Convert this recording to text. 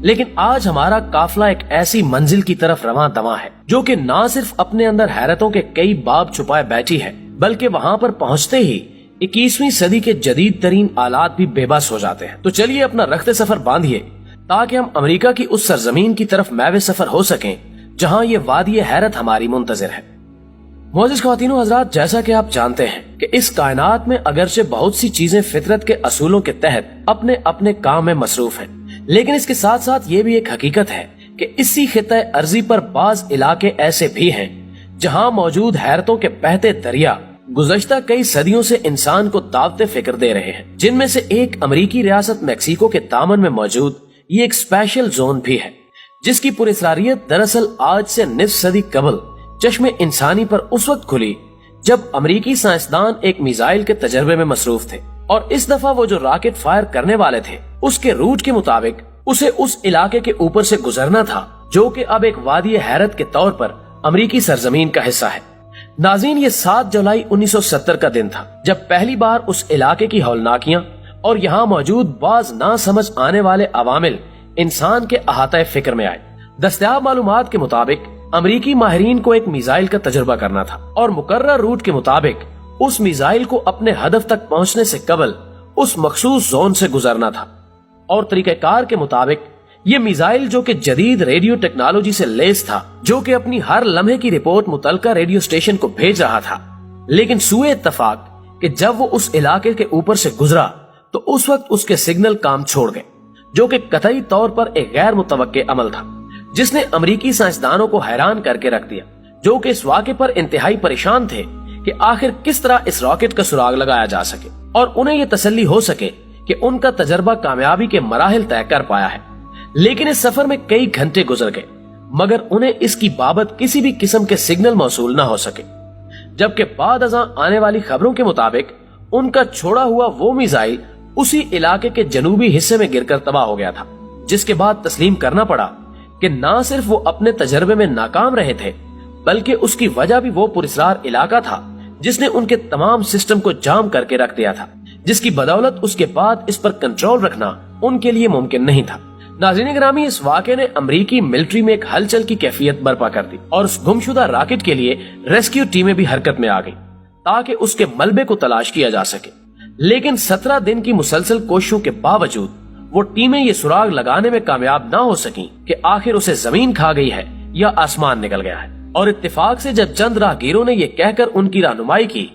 لیکن آج ہمارا قافلہ ایک ایسی منزل کی طرف رواں دواں ہے جو کہ نہ صرف اپنے اندر حیرتوں کے کئی باب چھپائے بیٹھی ہے، بلکہ وہاں پر پہنچتے ہی 21ویں صدی کے جدید ترین آلات بھی بے بس ہو جاتے ہیں۔ تو چلیے اپنا رخت سفر باندھیے تاکہ ہم امریکہ کی اس سرزمین کی طرف میوے سفر ہو سکیں جہاں یہ وادی حیرت ہماری منتظر ہے۔ معزز خواتین و حضرات، جیسا کہ آپ جانتے ہیں کہ اس کائنات میں اگرچہ بہت سی چیزیں فطرت کے اصولوں کے تحت اپنے اپنے کام میں مصروف ہیں، لیکن اس کے ساتھ ساتھ یہ بھی ایک حقیقت ہے کہ اسی خطہ ارضی پر بعض علاقے ایسے بھی ہیں جہاں موجود حیرتوں کے بہتے دریا گزشتہ کئی صدیوں سے انسان کو دعوت فکر دے رہے ہیں، جن میں سے ایک امریکی ریاست میکسیکو کے دامن میں موجود یہ ایک اسپیشل زون بھی ہے، جس کی پراسراریت دراصل آج سے نصف صدی قبل چشم انسانی پر اس وقت کھلی جب امریکی سائنسدان ایک میزائل کے تجربے میں مصروف تھے، اور اس دفعہ وہ جو راکٹ فائر کرنے والے تھے اس کے روٹ کے مطابق اسے اس علاقے کے اوپر سے گزرنا تھا جو کہ اب ایک وادی حیرت کے طور پر امریکی سرزمین کا حصہ ہے۔ ناظرین، یہ 7 جولائی 1970 کا دن تھا جب پہلی بار اس علاقے کی ہولناکیاں اور یہاں موجود بعض نہ سمجھ آنے والے عوامل انسان کے احاطہ فکر میں آئے۔ دستیاب معلومات کے مطابق امریکی ماہرین کو ایک میزائل کا تجربہ کرنا تھا اور مقررہ روٹ کے مطابق اس میزائل کو اپنے ہدف تک پہنچنے سے قبل اس مخصوص زون سے گزرنا تھا، اور طریقہ کار کے مطابق یہ میزائل جو کہ جدید ریڈیو ٹیکنالوجی سے لیس تھا، جو کہ اپنی ہر لمحے کی رپورٹ متعلقہ ریڈیو اسٹیشن کو بھیج رہا تھا، لیکن سوئے اتفاق کہ جب وہ اس علاقے کے اوپر سے گزرا تو اس وقت اس کے سگنل کام چھوڑ گئے، جو کہ قطعی طور پر ایک غیر متوقع عمل تھا جس نے امریکی سائنسدانوں کو حیران کر کے رکھ دیا، جو کہ اس واقعے پر انتہائی پریشان تھے کہ آخر کس طرح اس راکٹ کا سراغ لگایا جا سکے اور انہیں یہ تسلی ہو سکے کہ ان کا تجربہ کامیابی کے مراحل طے کر پایا ہے۔ لیکن اس سفر میں کئی گھنٹے گزر گئے مگر انہیں اس کی بابت کسی بھی قسم کے سگنل موصول نہ ہو سکے، جبکہ بعد ازاں آنے والی خبروں کے مطابق ان کا چھوڑا ہوا وہ میزائل اسی علاقے کے جنوبی حصے میں گر کر تباہ ہو گیا تھا، جس کے بعد تسلیم کرنا پڑا کہ نہ صرف وہ اپنے تجربے میں ناکام رہے تھے بلکہ اس کی وجہ بھی وہ پراسرار علاقہ تھا جس نے ان کے تمام سسٹم کو جام کر کے رکھ دیا تھا، جس کی بدولت اس کے بعد اس پر کنٹرول رکھنا ان کے لیے ممکن نہیں تھا۔ ناظرین گرامی، اس واقعے نے امریکی ملٹری میں ایک ہلچل کی کیفیت برپا کر دی اور اس گمشدہ راکٹ کے لیے ریسکیو ٹیمیں بھی حرکت میں آ گئی تاکہ اس کے ملبے کو تلاش کیا جا سکے، لیکن 17 دن کی مسلسل کوششوں کے باوجود وہ ٹیمیں یہ سراغ لگانے میں کامیاب نہ ہو سکیں کہ آخر اسے زمین کھا گئی ہے یا آسمان نکل گیا ہے، اور اتفاق سے جب چند راہگیروں نے یہ کہہ کر ان کی رہنمائی کی